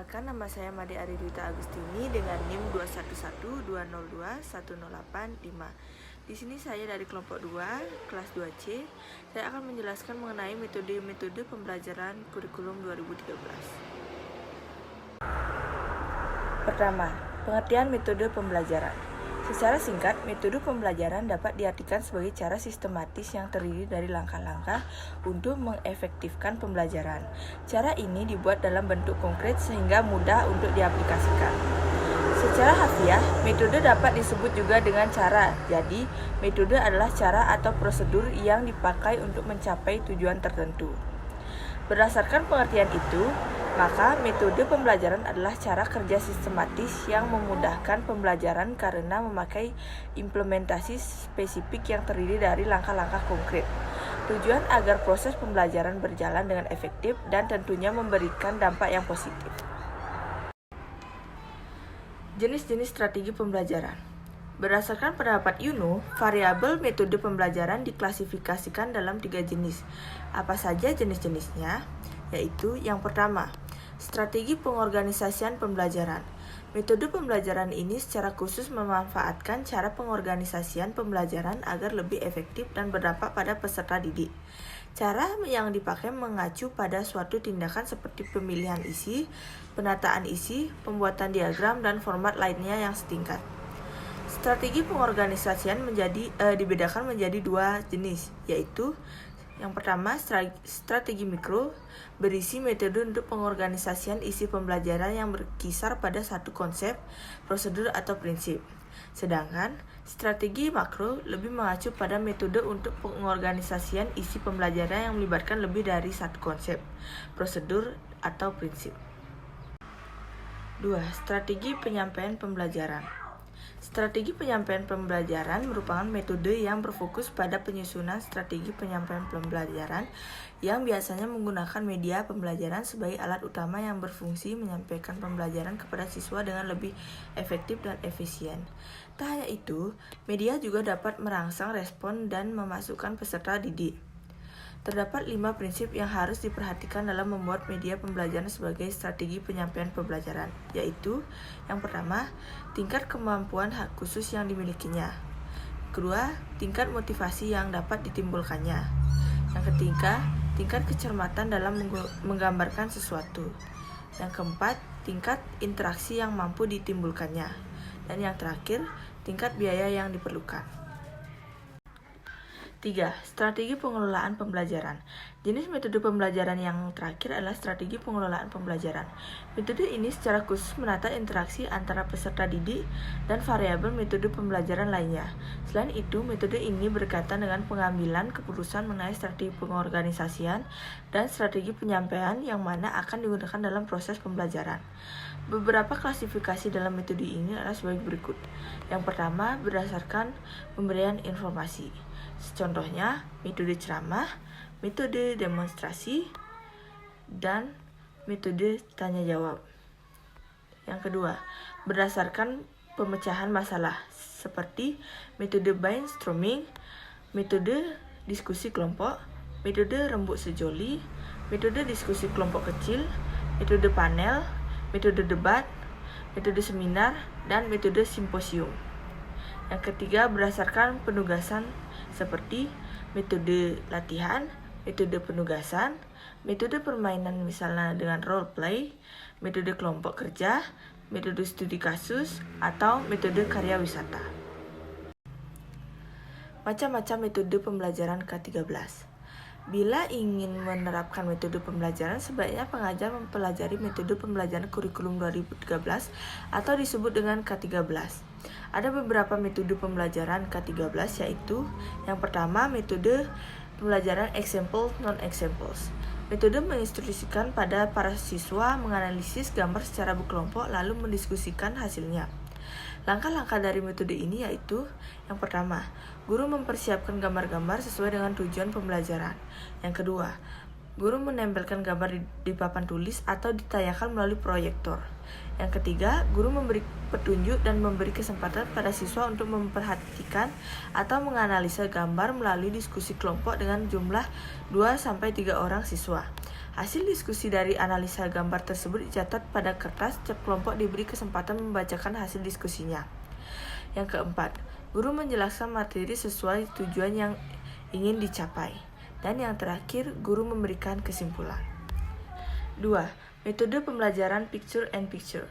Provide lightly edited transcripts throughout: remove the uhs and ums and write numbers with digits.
Perkenalkan, nama saya Made Aridwita Agustini dengan NIM 2112021085. Di sini saya dari kelompok 2, kelas 2C. Saya akan menjelaskan mengenai metode-metode pembelajaran kurikulum 2013. Pertama, pengertian metode pembelajaran. Secara singkat, metode pembelajaran dapat diartikan sebagai cara sistematis yang terdiri dari langkah-langkah untuk mengefektifkan pembelajaran. Cara ini dibuat dalam bentuk konkret sehingga mudah untuk diaplikasikan. Secara harfiah, metode dapat disebut juga dengan cara. Jadi, metode adalah cara atau prosedur yang dipakai untuk mencapai tujuan tertentu. Berdasarkan pengertian itu, maka metode pembelajaran adalah cara kerja sistematis yang memudahkan pembelajaran karena memakai implementasi spesifik yang terdiri dari langkah-langkah konkret. Tujuan agar proses pembelajaran berjalan dengan efektif dan tentunya memberikan dampak yang positif. Jenis-jenis strategi pembelajaran. Berdasarkan pendapat Yuno, variabel metode pembelajaran diklasifikasikan dalam 3 jenis. Apa saja jenis-jenisnya? Yaitu yang pertama, strategi pengorganisasian pembelajaran. Metode pembelajaran ini secara khusus memanfaatkan cara pengorganisasian pembelajaran agar lebih efektif dan berdampak pada peserta didik. Cara yang dipakai mengacu pada suatu tindakan seperti pemilihan isi, penataan isi, pembuatan diagram, dan format lainnya yang setingkat. Strategi pengorganisasian dibedakan menjadi 2 jenis, yaitu yang pertama, strategi mikro, berisi metode untuk pengorganisasian isi pembelajaran yang berkisar pada satu konsep, prosedur, atau prinsip. Sedangkan, strategi makro lebih mengacu pada metode untuk pengorganisasian isi pembelajaran yang melibatkan lebih dari satu konsep, prosedur, atau prinsip. 2. Strategi penyampaian pembelajaran. Strategi penyampaian pembelajaran merupakan metode yang berfokus pada penyusunan strategi penyampaian pembelajaran yang biasanya menggunakan media pembelajaran sebagai alat utama yang berfungsi menyampaikan pembelajaran kepada siswa dengan lebih efektif dan efisien. Tak hanya itu, media juga dapat merangsang respon dan memasukkan peserta didik. Terdapat 5 prinsip yang harus diperhatikan dalam membuat media pembelajaran sebagai strategi penyampaian pembelajaran, yaitu yang pertama, tingkat kemampuan khusus yang dimilikinya. Kedua, tingkat motivasi yang dapat ditimbulkannya. Yang ketiga, tingkat kecermatan dalam menggambarkan sesuatu. Yang keempat, tingkat interaksi yang mampu ditimbulkannya. Dan yang terakhir, tingkat biaya yang diperlukan. 3. Strategi pengelolaan pembelajaran. Jenis metode pembelajaran yang terakhir adalah strategi pengelolaan pembelajaran. Metode ini secara khusus menata interaksi antara peserta didik dan variabel metode pembelajaran lainnya. Selain itu, metode ini berkaitan dengan pengambilan keputusan mengenai strategi pengorganisasian dan strategi penyampaian yang mana akan digunakan dalam proses pembelajaran. Beberapa klasifikasi dalam metode ini adalah sebagai berikut. Yang pertama, berdasarkan pemberian informasi. Contohnya, metode ceramah, metode demonstrasi, dan metode tanya jawab. Yang kedua, berdasarkan pemecahan masalah, seperti metode brainstorming, metode diskusi kelompok, metode rembuk sejoli, metode diskusi kelompok kecil, metode panel, metode debat, metode seminar, dan metode simposium. Yang ketiga, berdasarkan penugasan seperti metode latihan, metode penugasan, metode permainan misalnya dengan role play, metode kelompok kerja, metode studi kasus, atau metode karya wisata. Macam-macam metode pembelajaran ke-13. Bila ingin menerapkan metode pembelajaran, sebaiknya pengajar mempelajari metode pembelajaran kurikulum 2013 atau disebut dengan K13. Ada beberapa metode pembelajaran K13, yaitu yang pertama, metode pembelajaran example non-examples. Metode menginstruksikan pada para siswa menganalisis gambar secara berkelompok lalu mendiskusikan hasilnya. Langkah-langkah dari metode ini yaitu yang pertama, guru mempersiapkan gambar-gambar sesuai dengan tujuan pembelajaran. Yang kedua, guru menempelkan gambar di papan tulis atau ditayangkan melalui proyektor. Yang ketiga, guru memberi petunjuk dan memberi kesempatan pada siswa untuk memperhatikan atau menganalisa gambar melalui diskusi kelompok dengan jumlah 2-3 orang siswa. Hasil diskusi dari analisa gambar tersebut dicatat pada kertas, setiap kelompok diberi kesempatan membacakan hasil diskusinya. Yang keempat, guru menjelaskan materi sesuai tujuan yang ingin dicapai. Dan yang terakhir, guru memberikan kesimpulan. 2. Metode pembelajaran picture and picture.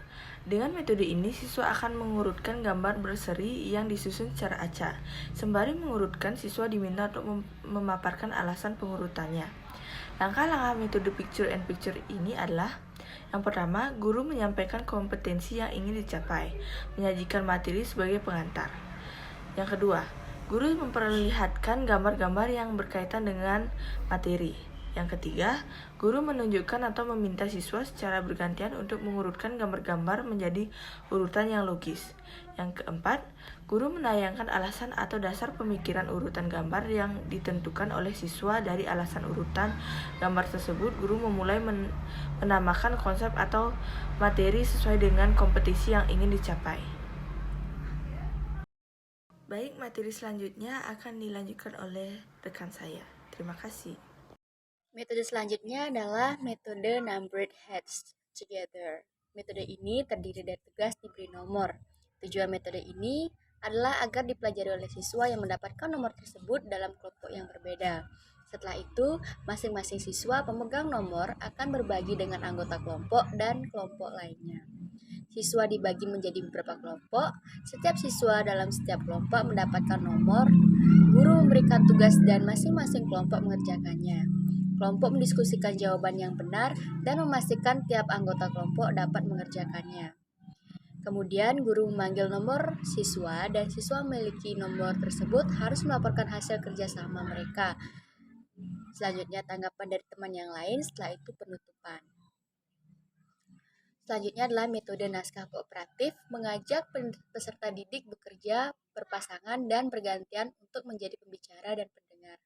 Dengan metode ini, siswa akan mengurutkan gambar berseri yang disusun secara acak. Sembari mengurutkan, siswa diminta untuk memaparkan alasan pengurutannya. Langkah-langkah metode picture and picture ini adalah: yang pertama, guru menyampaikan kompetensi yang ingin dicapai, menyajikan materi sebagai pengantar. Yang kedua, guru memperlihatkan gambar-gambar yang berkaitan dengan materi. Yang ketiga, guru menunjukkan atau meminta siswa secara bergantian untuk mengurutkan gambar-gambar menjadi urutan yang logis. Yang keempat, guru menayangkan alasan atau dasar pemikiran urutan gambar yang ditentukan oleh siswa. Dari alasan urutan gambar tersebut, guru memulai menamakan konsep atau materi sesuai dengan kompetisi yang ingin dicapai. Baik, materi selanjutnya akan dilanjutkan oleh rekan saya. Terima kasih. Metode selanjutnya adalah metode numbered heads together. Metode ini terdiri dari tugas diberi nomor. Tujuan metode ini adalah agar dipelajari oleh siswa yang mendapatkan nomor tersebut dalam kelompok yang berbeda. Setelah itu, masing-masing siswa pemegang nomor akan berbagi dengan anggota kelompok dan kelompok lainnya. Siswa dibagi menjadi beberapa kelompok. Setiap siswa dalam setiap kelompok mendapatkan nomor. Guru memberikan tugas dan masing-masing kelompok mengerjakannya. Kelompok mendiskusikan jawaban yang benar dan memastikan tiap anggota kelompok dapat mengerjakannya. Kemudian guru memanggil nomor siswa dan siswa memiliki nomor tersebut harus melaporkan hasil kerjasama mereka. Selanjutnya tanggapan dari teman yang lain, setelah itu penutupan. Selanjutnya adalah metode naskah kooperatif, mengajak peserta didik bekerja berpasangan dan bergantian untuk menjadi pembicara dan pendengar.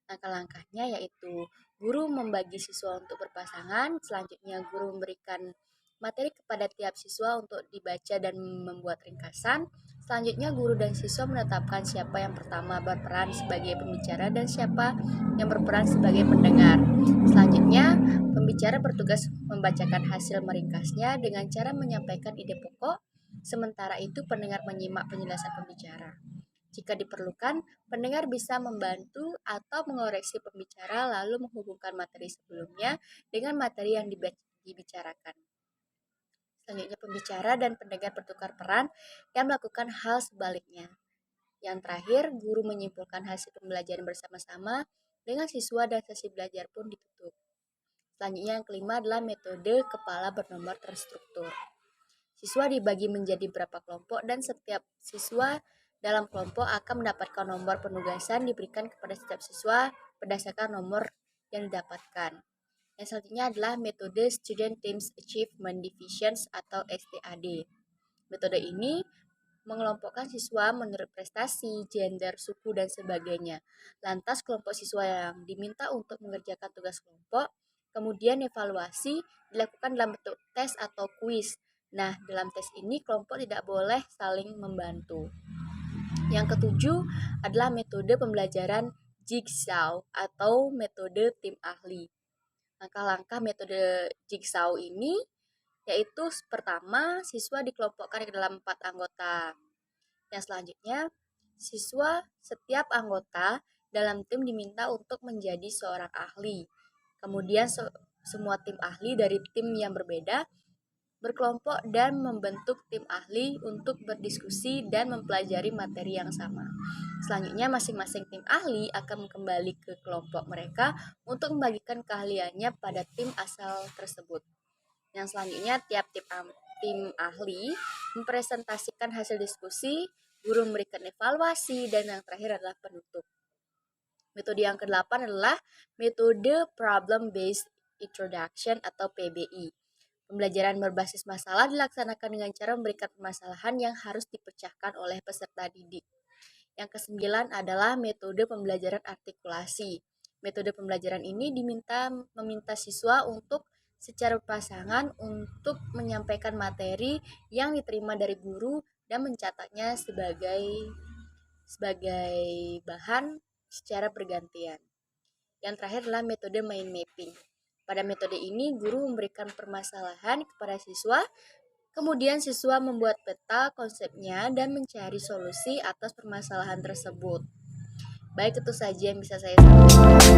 Langkah-langkahnya yaitu guru membagi siswa untuk berpasangan, selanjutnya guru memberikan materi kepada tiap siswa untuk dibaca dan membuat ringkasan. Selanjutnya guru dan siswa menetapkan siapa yang pertama berperan sebagai pembicara dan siapa yang berperan sebagai pendengar. Selanjutnya, pembicara bertugas membacakan hasil meringkasnya dengan cara menyampaikan ide pokok, sementara itu pendengar menyimak penjelasan pembicara. Jika diperlukan, pendengar bisa membantu atau mengoreksi pembicara lalu menghubungkan materi sebelumnya dengan materi yang dibicarakan. Selanjutnya, pembicara dan pendengar bertukar peran dan melakukan hal sebaliknya. Yang terakhir, guru menyimpulkan hasil pembelajaran bersama-sama dengan siswa dan sesi belajar pun ditutup. Selanjutnya yang kelima adalah metode kepala bernomor terstruktur. Siswa dibagi menjadi beberapa kelompok dan setiap siswa dalam kelompok akan mendapatkan nomor penugasan diberikan kepada setiap siswa berdasarkan nomor yang didapatkan. Yang selanjutnya adalah metode Student Teams Achievement Divisions atau STAD. Metode ini mengelompokkan siswa menurut prestasi, gender, suku, dan sebagainya. Lantas kelompok siswa yang diminta untuk mengerjakan tugas kelompok, kemudian evaluasi dilakukan dalam bentuk tes atau kuis. Nah, dalam tes ini kelompok tidak boleh saling membantu. Yang ketujuh adalah metode pembelajaran jigsaw atau metode tim ahli. Langkah-langkah metode jigsaw ini yaitu pertama, siswa dikelompokkan ke dalam 4 anggota. Yang selanjutnya, setiap anggota dalam tim diminta untuk menjadi seorang ahli. Kemudian semua tim ahli dari tim yang berbeda berkelompok dan membentuk tim ahli untuk berdiskusi dan mempelajari materi yang sama. Selanjutnya masing-masing tim ahli akan kembali ke kelompok mereka untuk membagikan keahliannya pada tim asal tersebut. Yang selanjutnya tiap tim ahli mempresentasikan hasil diskusi, guru memberikan evaluasi, dan yang terakhir adalah penutup. Metode yang ke-8 adalah metode Problem Based Introduction atau PBI. Pembelajaran berbasis masalah dilaksanakan dengan cara memberikan permasalahan yang harus dipecahkan oleh peserta didik. Yang ke-9 adalah metode pembelajaran artikulasi. Metode pembelajaran ini meminta siswa untuk secara berpasangan untuk menyampaikan materi yang diterima dari guru dan mencatatnya sebagai bahan secara bergantian. Yang terakhir adalah metode mind mapping. Pada metode ini, guru memberikan permasalahan kepada siswa, kemudian siswa membuat peta konsepnya dan mencari solusi atas permasalahan tersebut. Baik, itu saja yang bisa saya sampaikan.